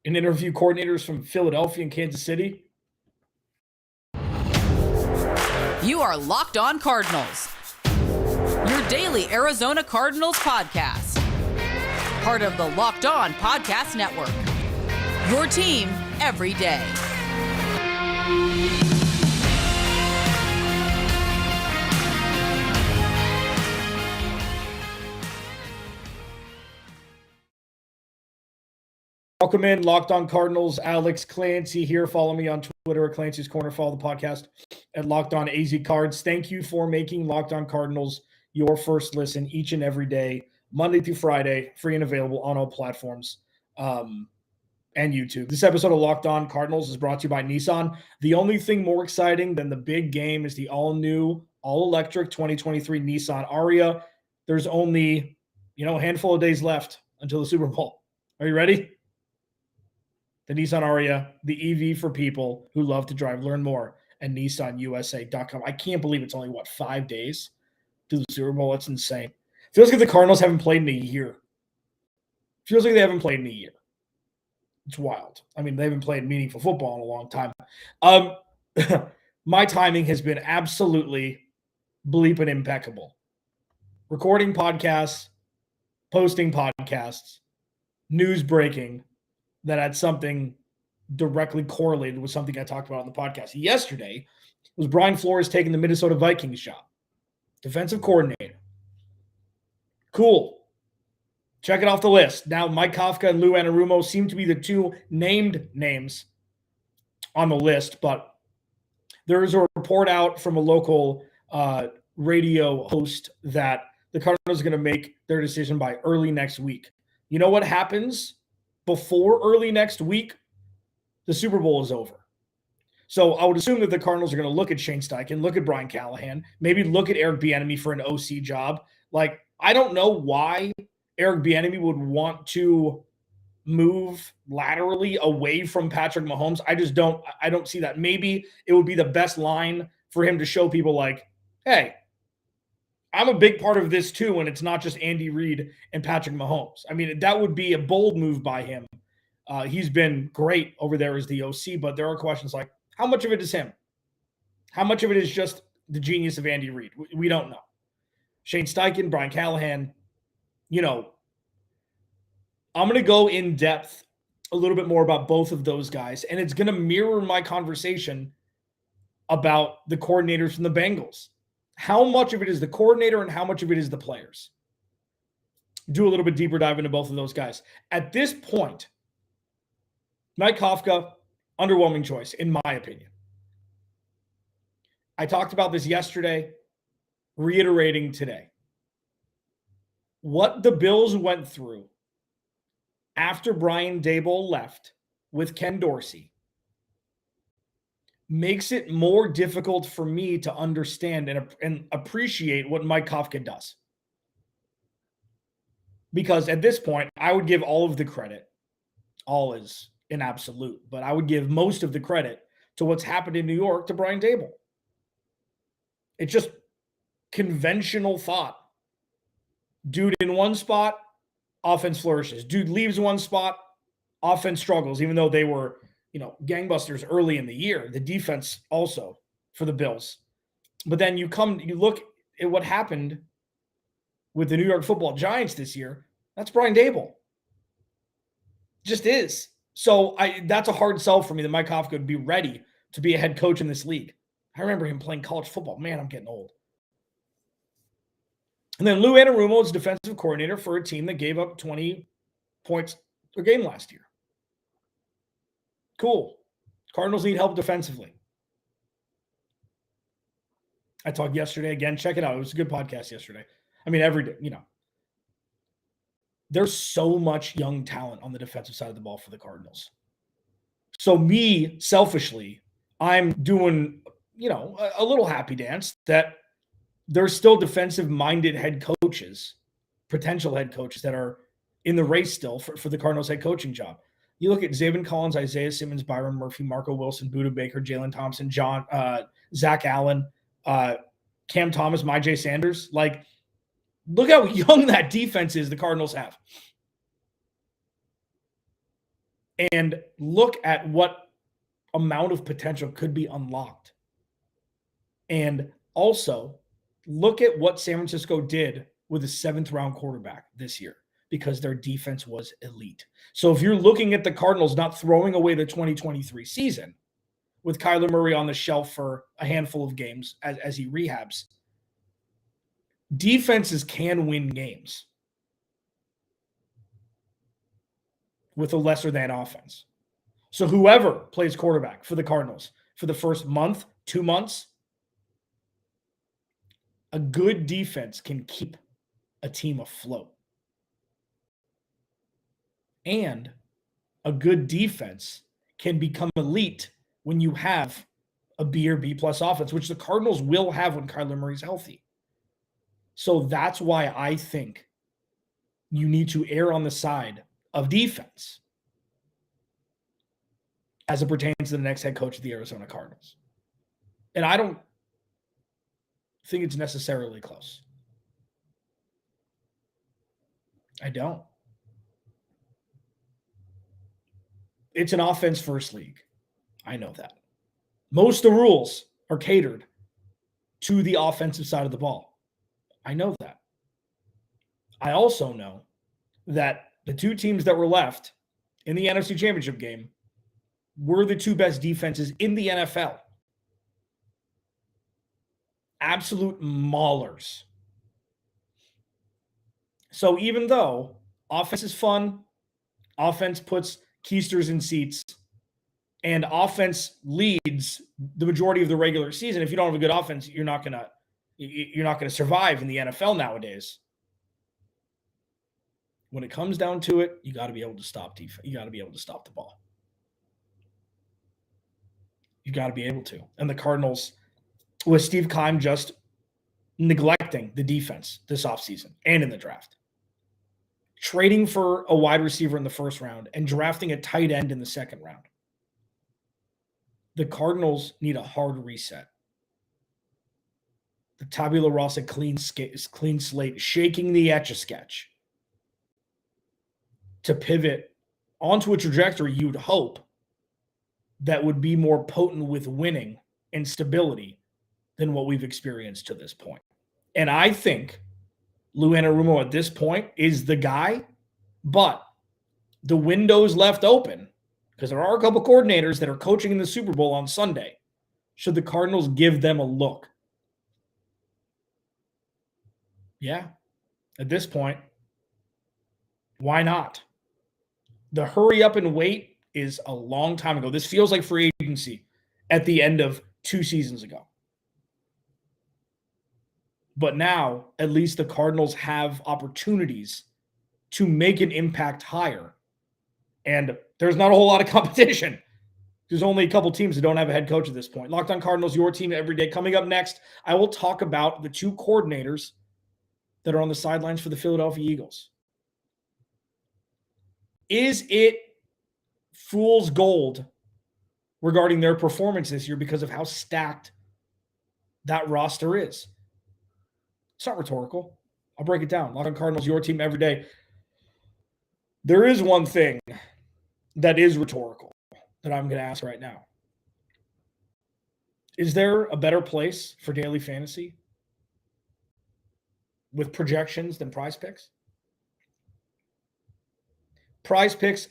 and interview coordinators from Philadelphia and Kansas City. You are Locked On Cardinals, your daily Arizona Cardinals podcast. Part of the Locked On Podcast Network, your team every day. Welcome in, Locked On Cardinals. Alex Clancy here. Follow me on Twitter at Clancy's Corner. Follow the podcast at Locked On AZ Cards. Thank you for making Locked On Cardinals your first listen each and every day, Monday through Friday, free and available on all platforms and YouTube. This episode of Locked On Cardinals is brought to you by Nissan. The only thing more exciting than the big game is the all-new, all-electric 2023 Nissan Ariya. There's only, a handful of days left until the Super Bowl. Are you ready? The Nissan Ariya, the EV for people who love to drive. Learn more at NissanUSA.com. I can't believe it's only, 5 days to the Super Bowl? That's insane. Feels like the Cardinals haven't played in a year. Feels like they haven't played in a year. It's wild. I mean, they haven't played meaningful football in a long time. My timing has been absolutely bleeping impeccable. Recording podcasts, posting podcasts, news breaking that had something directly correlated with something I talked about on the podcast. Yesterday was Brian Flores taking the Minnesota Vikings job. Defensive coordinator. Cool. Check it off the list. Now, Mike Kafka and Lou Anarumo seem to be the two named names on the list, but there is a report out from a local radio host that the Cardinals are going to make their decision by early next week. You know what happens before early next week? The Super Bowl is over. So I would assume that the Cardinals are going to look at Shane Steichen, look at Brian Callahan, maybe look at Eric Bieniemy for an OC job. Like, I don't know why Eric Bieniemy would want to move laterally away from Patrick Mahomes. I don't see that. Maybe it would be the best line for him to show people like, hey, I'm a big part of this too, and it's not just Andy Reid and Patrick Mahomes. I mean, that would be a bold move by him. He's been great over there as the OC, but there are questions like, how much of it is him? How much of it is just the genius of Andy Reid? We don't know. Shane Steichen, Brian Callahan, I'm going to go in depth a little bit more about both of those guys, and it's going to mirror my conversation about the coordinators from the Bengals. How much of it is the coordinator and how much of it is the players? Do a little bit deeper dive into both of those guys. At this point, Mike Kafka, underwhelming choice, in my opinion. I talked about this yesterday, reiterating today. What the Bills went through after Brian Daboll left with Ken Dorsey makes it more difficult for me to understand and appreciate what Mike Kafka does. Because at this point, I would give all of the credit. All is an absolute, but I would give most of the credit to what's happened in New York to Brian Daboll. It's just conventional thought. Dude in one spot, offense flourishes. Dude leaves one spot, offense struggles, even though they were, gangbusters early in the year. The defense also for the Bills. But then you look at what happened with the New York Football Giants this year. That's Brian Daboll. Just is. So that's a hard sell for me that Mike Kafka would be ready to be a head coach in this league. I remember him playing college football. Man, I'm getting old. And then Lou Anarumo is defensive coordinator for a team that gave up 20 points a game last year. Cool. Cardinals need help defensively. I talked yesterday again. Check it out. It was a good podcast yesterday. I mean, every day, There's so much young talent on the defensive side of the ball for the Cardinals. So me, selfishly, I'm doing, a little happy dance that there's still defensive-minded head coaches, potential head coaches that are in the race still for the Cardinals head coaching job. You look at Zaven Collins, Isaiah Simmons, Byron Murphy, Marco Wilson, Budda Baker, Jalen Thompson, Zach Allen, Cam Thomas, Myjai Sanders. Like, look how young that defense is the Cardinals have. and look at what amount of potential could be unlocked. And also look at what San Francisco did with a 7th-round quarterback this year, because their defense was elite. So if you're looking at the Cardinals not throwing away the 2023 season with Kyler Murray on the shelf for a handful of games as he rehabs, defenses can win games with a lesser than offense. So whoever plays quarterback for the Cardinals for the first month, 2 months, a good defense can keep a team afloat. And a good defense can become elite when you have a B or B plus offense, which the Cardinals will have when Kyler Murray's healthy. So that's why I think you need to err on the side of defense as it pertains to the next head coach of the Arizona Cardinals. And I don't think it's necessarily close. I don't. It's an offense-first league. I know that. Most of the rules are catered to the offensive side of the ball. I know that. I also know that the two teams that were left in the NFC Championship game were the two best defenses in the NFL. Absolute maulers. So even though offense is fun, offense puts keisters in seats, and offense leads the majority of the regular season, if you don't have a good offense, you're not gonna survive in the NFL nowadays. When it comes down to it, you got to be able to stop defense. You got to be able to stop the ball. You got to be able to. And the Cardinals, with Steve Keim just neglecting the defense this offseason and in the draft, trading for a wide receiver in the first round and drafting a tight end in the second round, the Cardinals need a hard reset. The tabula rasa clean slate, shaking the Etch-a-Sketch to pivot onto a trajectory you'd hope that would be more potent with winning and stability than what we've experienced to this point. And I think Lou Anarumo at this point is the guy, but the window's left open because there are a couple coordinators that are coaching in the Super Bowl on Sunday. Should the Cardinals give them a look? Yeah, at this point, why not? The hurry up and wait is a long time ago. This feels like free agency at the end of 2 seasons ago. But now, at least the Cardinals have opportunities to make an impact higher. And there's not a whole lot of competition. There's only a couple teams that don't have a head coach at this point. Locked on Cardinals, your team every day. Coming up next, I will talk about the 2 coordinators that are on the sidelines for the Philadelphia Eagles. Is it fool's gold regarding their performance this year because of how stacked that roster is? It's not rhetorical. I'll break it down. Locked on Cardinals, your team every day. There is one thing that is rhetorical that I'm going to ask right now. Is there a better place for daily fantasy with projections than Prize Picks? Prize Picks.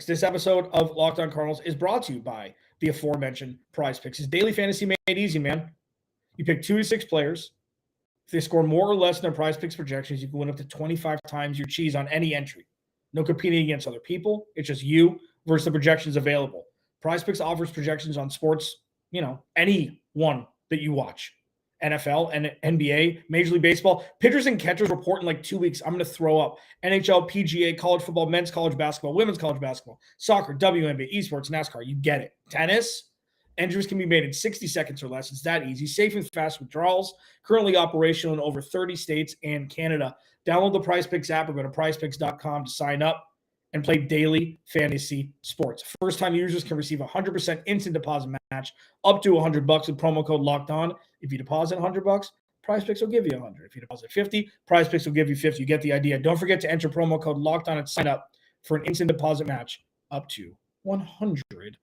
This episode of Locked on Cardinals is brought to you by the aforementioned Prize Picks. It's daily fantasy made easy, man. You pick 2 to 6 players. If they score more or less than their Prize Picks projections, you can win up to 25 times your cheese on any entry. No competing against other people. It's just you versus the projections available. Prize Picks offers projections on sports, any one that you watch. NFL and NBA, Major League Baseball. Pitchers and catchers report in like 2 weeks. I'm going to throw up. NHL, PGA, college football, men's college basketball, women's college basketball, soccer, WNBA, esports, NASCAR. You get it. Tennis. Entries can be made in 60 seconds or less. It's that easy. Safe and fast withdrawals. Currently operational in over 30 states and Canada. Download the Prize Picks app or go to prizepicks.com to sign up and play daily fantasy sports. First-time users can receive a 100% instant deposit match up to $100 with promo code Locked On. If you deposit $100, Prize Picks will give you $100. If you deposit $50, Prize Picks will give you $50. You get the idea. Don't forget to enter promo code Locked On and sign up for an instant deposit match up to $100.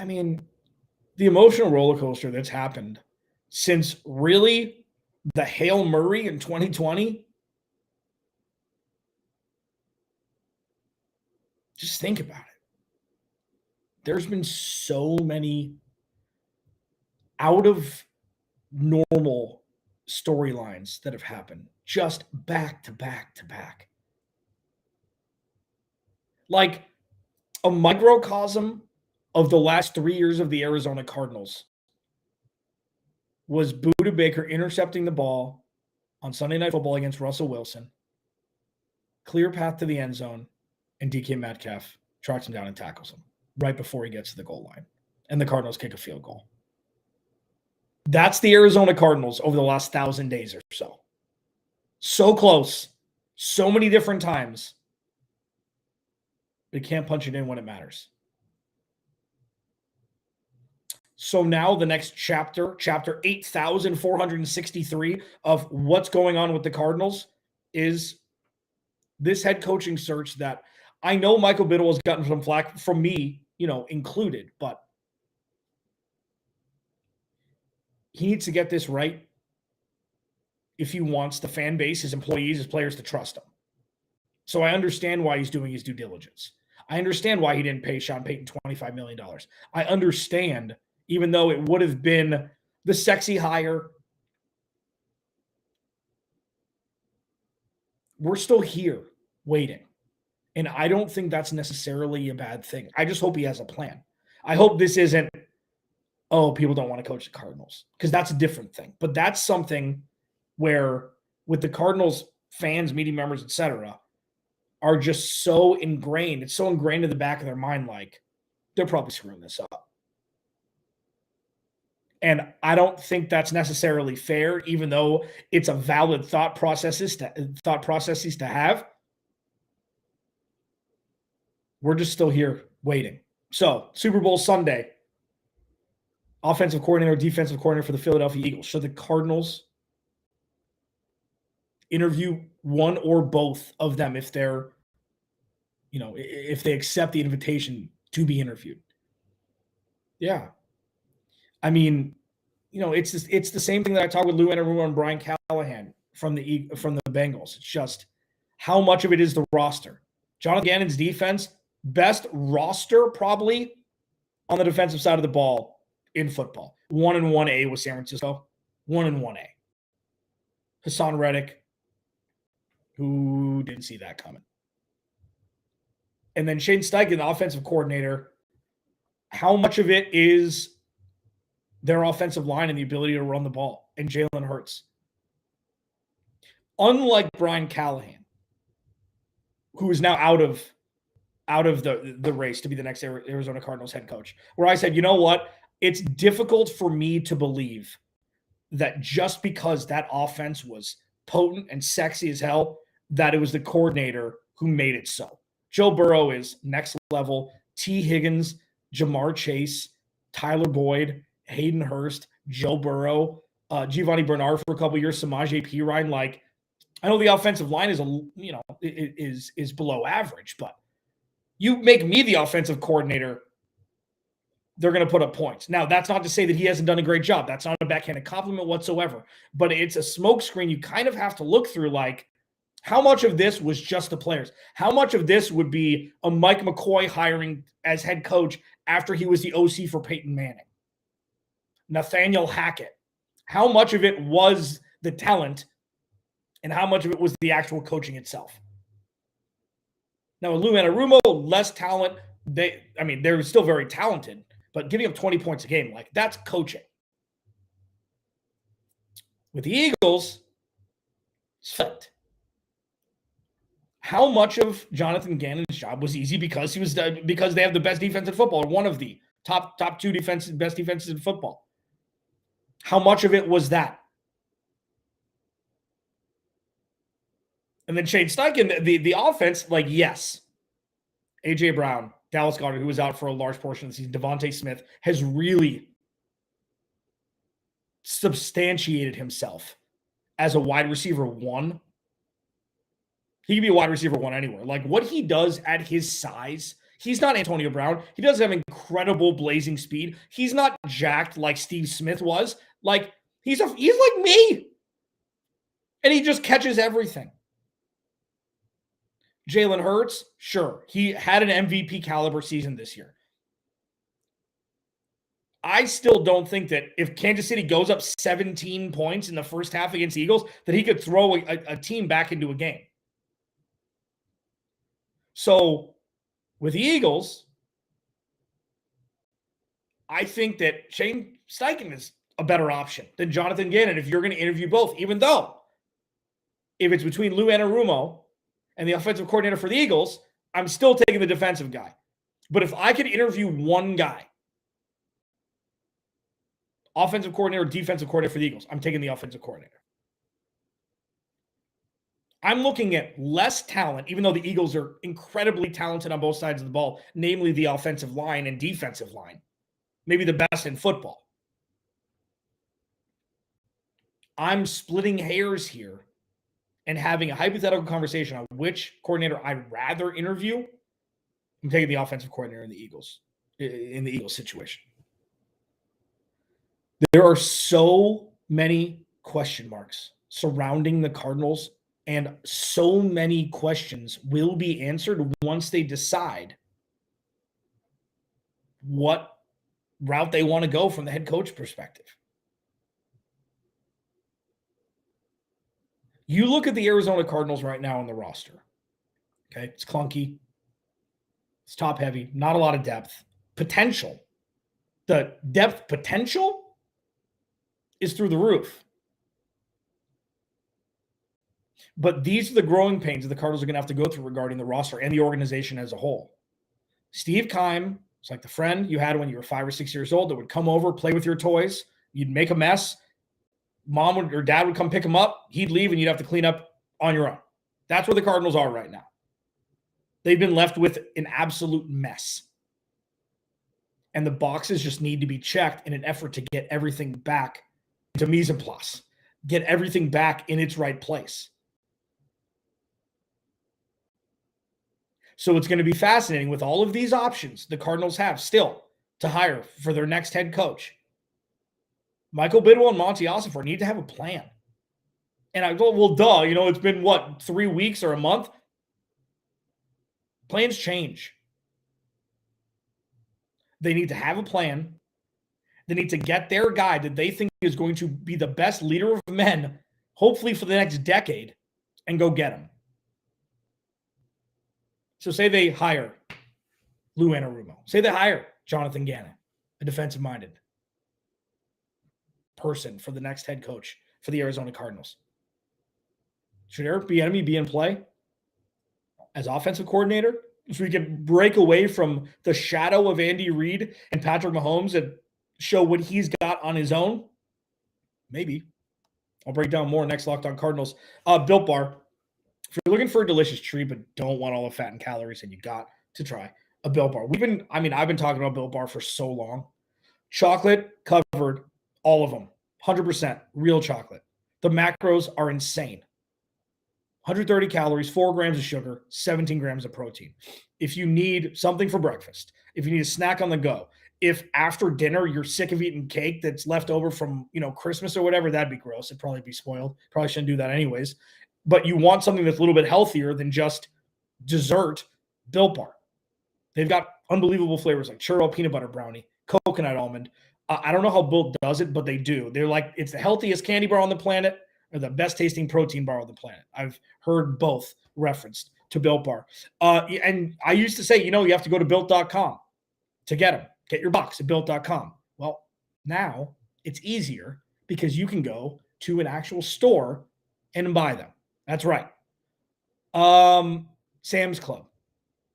I mean, the emotional roller coaster that's happened since really the Hail Murray in 2020. Just think about it. There's been so many out of normal storylines that have happened just back to back to back. Like a microcosm of the last 3 years of the Arizona Cardinals was Budda Baker intercepting the ball on Sunday Night Football against Russell Wilson, clear path to the end zone, and DK Metcalf tracks him down and tackles him right before he gets to the goal line. And the Cardinals kick a field goal. That's the Arizona Cardinals over the last 1,000 days or so. So close, so many different times, but you can't punch it in when it matters. So now the next chapter 8,463 of what's going on with the Cardinals is this head coaching search that I know Michael Bidwill has gotten some flack from me, included, but he needs to get this right if he wants the fan base, his employees, his players to trust him. So I understand why he's doing his due diligence. I understand why he didn't pay Sean Payton $25 million. I understand, even though it would have been the sexy hire, we're still here waiting. And I don't think that's necessarily a bad thing. I just hope he has a plan. I hope this isn't, people don't want to coach the Cardinals, because that's a different thing. But that's something where with the Cardinals fans, media members, etc., are just so ingrained. It's so ingrained in the back of their mind, like they're probably screwing this up. And I don't think that's necessarily fair, even though it's a valid thought processes to have. We're just still here waiting. So, Super Bowl Sunday, offensive coordinator, defensive coordinator for the Philadelphia Eagles. Should the Cardinals interview one or both of them if they're, if they accept the invitation to be interviewed? Yeah. I mean, it's the same thing that I talked with Lou Anarumo and Brian Callahan from the Bengals. It's just how much of it is the roster. Jonathan Gannon's defense, best roster probably on the defensive side of the ball in football. 1-1A with San Francisco. 1-1A. Hassan Reddick, who didn't see that coming. And then Shane Steichen, the offensive coordinator, how much of it is their offensive line and the ability to run the ball, and Jalen Hurts? Unlike Brian Callahan, who is now out of the race to be the next Arizona Cardinals head coach, where I said, you know what? It's difficult for me to believe that just because that offense was potent and sexy as hell, that it was the coordinator who made it so. Joe Burrow is next level. T. Higgins, Jamar Chase, Tyler Boyd, Hayden Hurst, Joe Burrow, Giovanni Bernard for a couple years, Samaje Perine. Like, I know the offensive line is below average, but you make me the offensive coordinator, they're going to put up points. Now, that's not to say that he hasn't done a great job. That's not a backhanded compliment whatsoever. But it's a smokescreen you kind of have to look through, like, how much of this was just the players? How much of this would be a Mike McCoy hiring as head coach after he was the OC for Peyton Manning? Nathaniel Hackett. How much of it was the talent and how much of it was the actual coaching itself? Now, with Lou Anarumo, less talent. They're still very talented, but giving up 20 points a game, like, that's coaching. With the Eagles, it's flipped. How much of Jonathan Gannon's job was easy because they have the best defense in football, or one of the top two best defenses in football? How much of it was that? And then Shane Steichen, the offense, like, yes. A.J. Brown, Dallas Goedert, who was out for a large portion of the season, Devontae Smith, has really substantiated himself as a wide receiver 1. He can be a wide receiver 1 anywhere. Like what he does at his size, he's not Antonio Brown. He does have incredible blazing speed. He's not jacked like Steve Smith was. Like he's like me. And he just catches everything. Jalen Hurts, sure. He had an MVP caliber season this year. I still don't think that if Kansas City goes up 17 points in the first half against the Eagles, that he could throw a team back into a game. So with the Eagles, I think that Shane Steichen is a better option than Jonathan Gannon if you're going to interview both, even though if it's between Lou Anarumo and the offensive coordinator for the Eagles, I'm still taking the defensive guy. But if I could interview one guy, offensive coordinator, defensive coordinator for the Eagles, I'm taking the offensive coordinator. I'm looking at less talent, even though the Eagles are incredibly talented on both sides of the ball, namely the offensive line and defensive line. Maybe the best in football. I'm splitting hairs here and having a hypothetical conversation on which coordinator I'd rather interview. I'm taking the offensive coordinator in the Eagles situation. There are so many question marks surrounding the Cardinals, and so many questions will be answered once they decide what route they want to go from the head coach perspective. You look at the Arizona Cardinals right now on the roster. Okay, it's clunky. It's top heavy. Not a lot of depth. Potential. The depth potential is through the roof. But these are the growing pains that the Cardinals are going to have to go through regarding the roster and the organization as a whole. Steve Keim is like the friend you had when you were 5 or 6 years old that would come over, play with your toys. You'd make a mess. Mom or dad would come pick him up. He'd leave, and you'd have to clean up on your own. That's where the Cardinals are right now. They've been left with an absolute mess. And the boxes just need to be checked in an effort to get everything back to mise en place, get everything back in its right place. So it's going to be fascinating with all of these options the Cardinals have still to hire for their next head coach. Michael Bidwill and Monti Ossenfort need to have a plan. And I go, well, duh, it's been 3 weeks or a month? Plans change. They need to have a plan. They need to get their guy that they think is going to be the best leader of men, hopefully for the next decade, and go get him. So say they hire Lou Anarumo. Say they hire Jonathan Gannon, a defensive-minded person for the next head coach for the Arizona Cardinals. Should Eric Bieniemy be in play as offensive coordinator so we can break away from the shadow of Andy Reid and Patrick Mahomes and show what he's got on his own? Maybe. I'll break down more next Locked On Cardinals. Built Bar. If you're looking for a delicious treat but don't want all the fat and calories, then you got to try a Built Bar. I've been talking about Built Bar for so long. Chocolate covered, all of them. 100% real chocolate. The macros are insane. 130 calories, 4 grams of sugar, 17 grams of protein. If you need something for breakfast, if you need a snack on the go, if after dinner you're sick of eating cake that's left over from, Christmas or whatever, that'd be gross. It'd probably be spoiled. Probably shouldn't do that anyways. But you want something that's a little bit healthier than just dessert, Built Bar. They've got unbelievable flavors like churro, peanut butter brownie, coconut almond. I don't know how Built does it, but they do. They're like, it's the healthiest candy bar on the planet or the best tasting protein bar on the planet. I've heard both referenced to Built Bar. And I used to say, you have to go to Built.com to get them. Get your box at Built.com. Well, now it's easier because you can go to an actual store and buy them. That's right. Sam's Club.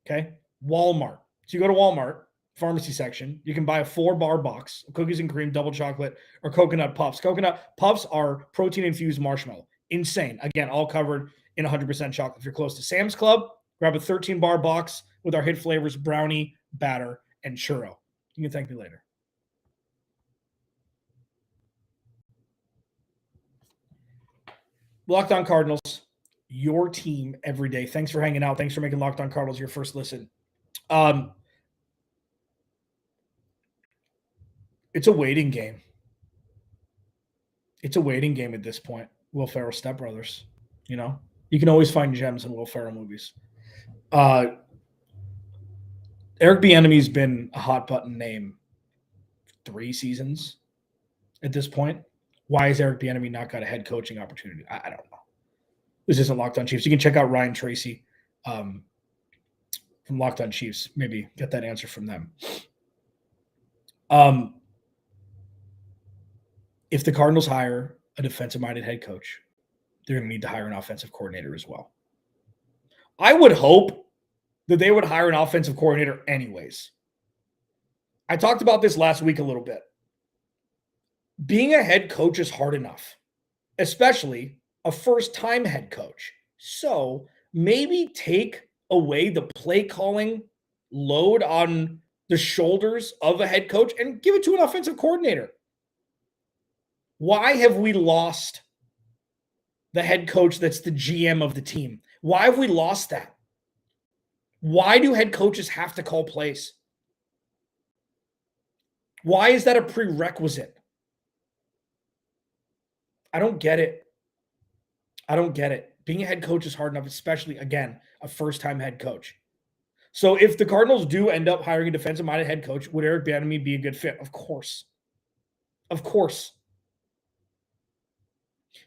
Okay. Walmart. So you go to Walmart, pharmacy section. You can buy a 4-bar box of cookies and cream, double chocolate, or coconut puffs. Coconut puffs are protein-infused marshmallow. Insane. Again, all covered in 100% chocolate. If you're close to Sam's Club, grab a 13-bar box with our hit flavors, brownie, batter, and churro. You can thank me later. Locked On Cardinals, your team every day. Thanks for hanging out. Thanks for making Locked On Cardinals your first listen. It's a waiting game. It's a waiting game at this point. Will Ferrell Step Brothers. You know, you can always find gems in Will Ferrell movies. Eric Bieniemy's been a hot button name 3 seasons at this point. Why has Eric Bieniemy not got a head coaching opportunity? I don't know. This isn't Locked On Chiefs. You can check out Ryan Tracy from Locked On Chiefs. Maybe get that answer from them. If the Cardinals hire a defensive-minded head coach, they're going to need to hire an offensive coordinator as well. I would hope that they would hire an offensive coordinator anyways. I talked about this last week a little bit. Being a head coach is hard enough, especially a first-time head coach. So maybe take away the play calling load on the shoulders of a head coach and give it to an offensive coordinator. Why have we lost the head coach that's the GM of the team? Why have we lost that? Why do head coaches have to call plays? Why is that a prerequisite? I don't get it. I don't get it. Being a head coach is hard enough, especially, again, a first-time head coach. So if the Cardinals do end up hiring a defensive-minded head coach, would Eric Bieniemy be a good fit? Of course. Of course.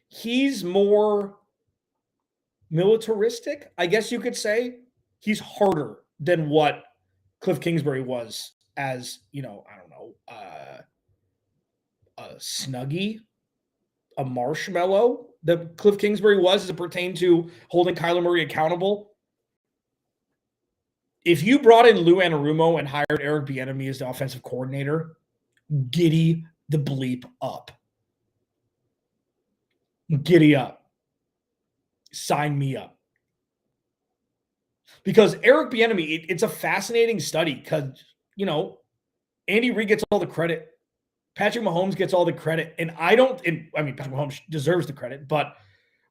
He's more militaristic, I guess you could say. He's harder than what Cliff Kingsbury was as, a Snuggie, a marshmallow that Cliff Kingsbury was as it pertained to holding Kyler Murray accountable. If you brought in Lou Anarumo and hired Eric Bieniemy as the offensive coordinator, giddy the bleep up. Giddy up. Sign me up. Because Eric Bieniemy, it's a fascinating study because, Andy Reid gets all the credit. Patrick Mahomes gets all the credit. And Patrick Mahomes deserves the credit. But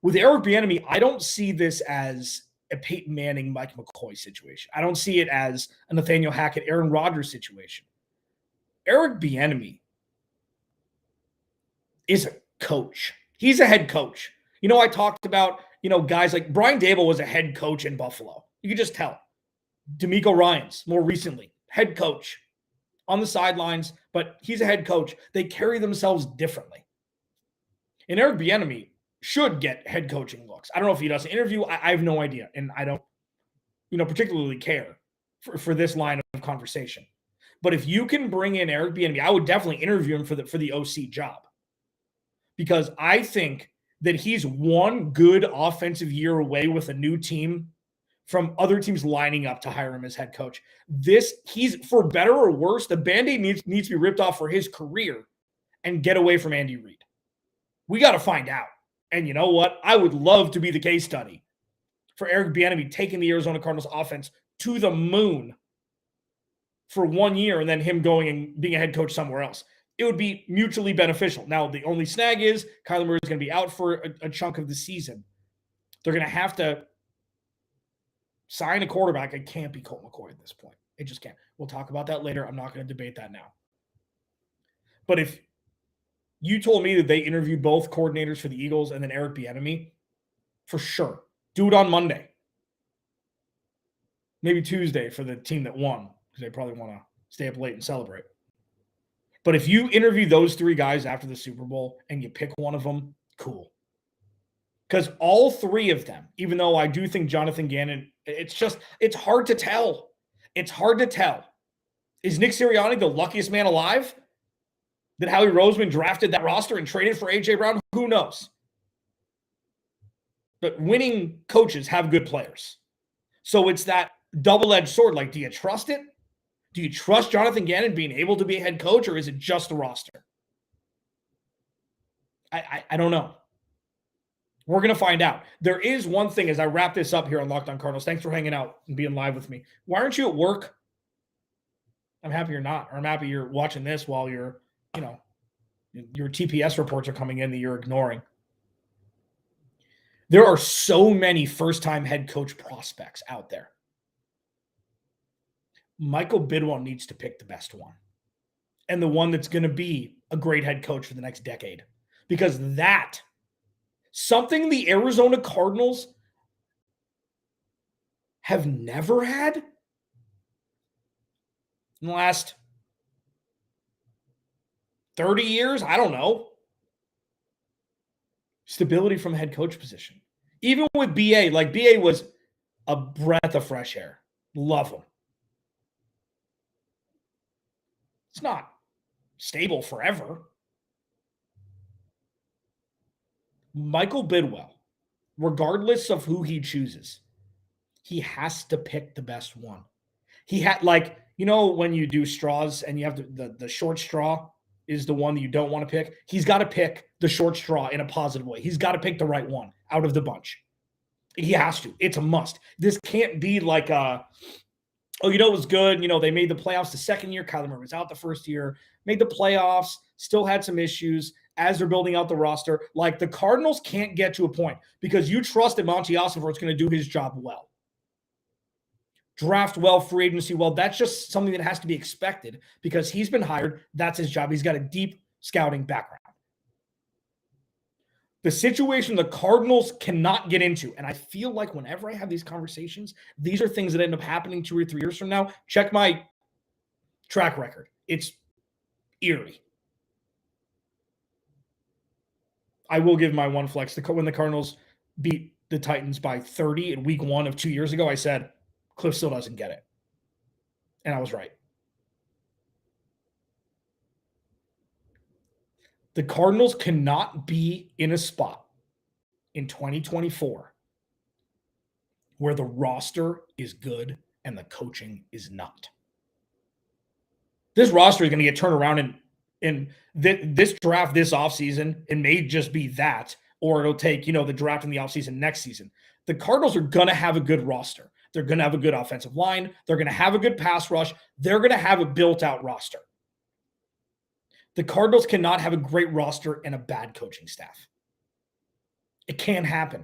with Eric Bieniemy, I don't see this as a Peyton Manning, Mike McCoy situation. I don't see it as a Nathaniel Hackett, Aaron Rodgers situation. Eric Bieniemy is a coach. He's a head coach. I talked about, guys like Brian Daboll was a head coach in Buffalo. You could just tell. D'Amico Ryans, more recently, head coach on the sidelines, but he's a head coach. They carry themselves differently. And Eric Bieniemy should get head coaching looks. I don't know if he does an interview. I have no idea. And I don't, particularly care for this line of conversation. But if you can bring in Eric Bieniemy, I would definitely interview him for the OC job. Because I think that he's one good offensive year away with a new team from other teams lining up to hire him as head coach. He's, for better or worse, the Band-Aid needs to be ripped off for his career and get away from Andy Reid. We got to find out. And you know what? I would love to be the case study for Eric Bieniemy taking the Arizona Cardinals offense to the moon for 1 year and then him going and being a head coach somewhere else. It would be mutually beneficial. Now, the only snag is Kyler Murray is going to be out for a chunk of the season. They're going to have to sign a quarterback. It can't be Colt McCoy at this point. It just can't. We'll talk about that later. I'm not going to debate that now. But if you told me that they interviewed both coordinators for the Eagles and then Eric Bieniemy, for sure. Do it on Monday. Maybe Tuesday for the team that won, because they probably want to stay up late and celebrate. But if you interview those 3 guys after the Super Bowl and you pick one of them, cool. Because all 3 of them, even though I do think Jonathan Gannon, it's hard to tell. It's hard to tell. Is Nick Sirianni the luckiest man alive? That Howie Roseman drafted that roster and traded for A.J. Brown? Who knows? But winning coaches have good players. So it's that double-edged sword. Like, do you trust it? Do you trust Jonathan Gannon being able to be a head coach, or is it just a roster? I don't know. We're going to find out. There is one thing as I wrap this up here on Locked On Cardinals. Thanks for hanging out and being live with me. Why aren't you at work? I'm happy you're not. Or I'm happy you're watching this while your TPS reports are coming in that you're ignoring. There are so many first-time head coach prospects out there. Michael Bidwill needs to pick the best one, and the one that's going to be a great head coach for the next decade, because that, something the Arizona Cardinals have never had in the last 30 years, I don't know. Stability from a head coach position. Even with BA, like BA was a breath of fresh air. Love him. It's not stable forever. Michael Bidwill, regardless of who he chooses, he has to pick the best one. He had, like, you know, when you do straws and you have the short straw is the one that you don't want to pick. He's got to pick the short straw in a positive way. He's got to pick the right one out of the bunch. He has to. It's a must. This can't be like oh, you know, it was good. You know, they made the playoffs the second year. Kyler Murray was out the first year, made the playoffs, still had some issues as they're building out the roster. Like, the Cardinals can't get to a point because you trust that Monti Ossenfort is going to do his job well. Draft well, free agency well. That's just something that has to be expected because he's been hired. That's his job. He's got a deep scouting background. The situation the Cardinals cannot get into, and I feel like whenever I have these conversations, these are things that end up happening 2 or 3 years from now. Check my track record. It's eerie. I will give my one flex. When the Cardinals beat the Titans by 30 in week 1 of 2 years ago, I said, Cliff still doesn't get it. And I was right. The Cardinals cannot be in a spot in 2024 where the roster is good and the coaching is not. This roster is going to get turned around in this draft this offseason. It may just be that, or it'll take, you know, the draft in the offseason next season. The Cardinals are going to have a good roster. They're going to have a good offensive line. They're going to have a good pass rush. They're going to have a built-out roster. The Cardinals cannot have a great roster and a bad coaching staff. It can't happen.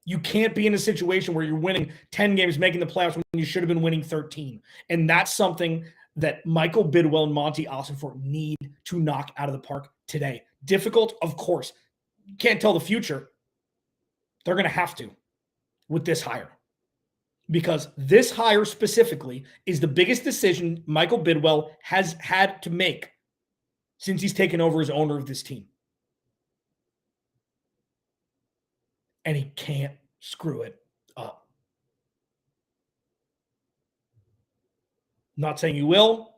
You can't be in a situation where you're winning 10 games, making the playoffs when you should have been winning 13. And that's something that Michael Bidwill and Monti Ossenfort need to knock out of the park today. Difficult, of course. You can't tell the future. They're going to have to with this hire. Because this hire specifically is the biggest decision Michael Bidwill has had to make since he's taken over as owner of this team. And he can't screw it up. Not saying you will.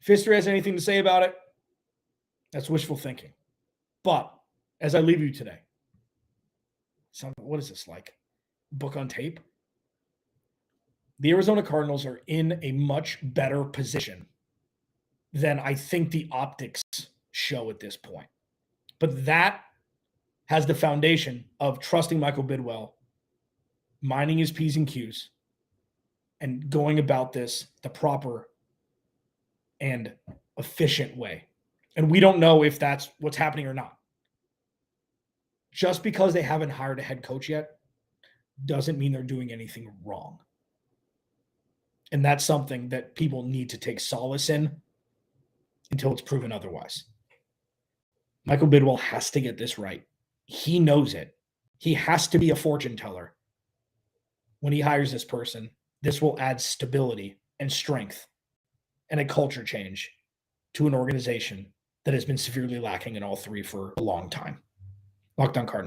If history has anything to say about it, that's wishful thinking. But as I leave you today, what is this, like book on tape? The Arizona Cardinals are in a much better position than I think the optics show at this point. But that has the foundation of trusting Michael Bidwill, minding his P's and Q's, and going about this the proper and efficient way. And we don't know if that's what's happening or not. Just because they haven't hired a head coach yet doesn't mean they're doing anything wrong. And that's something that people need to take solace in until it's proven otherwise. Michael Bidwill has to get this right. He knows it. He has to be a fortune teller. When he hires this person, this will add stability and strength and a culture change to an organization that has been severely lacking in all three for a long time. Locked On Cardinals.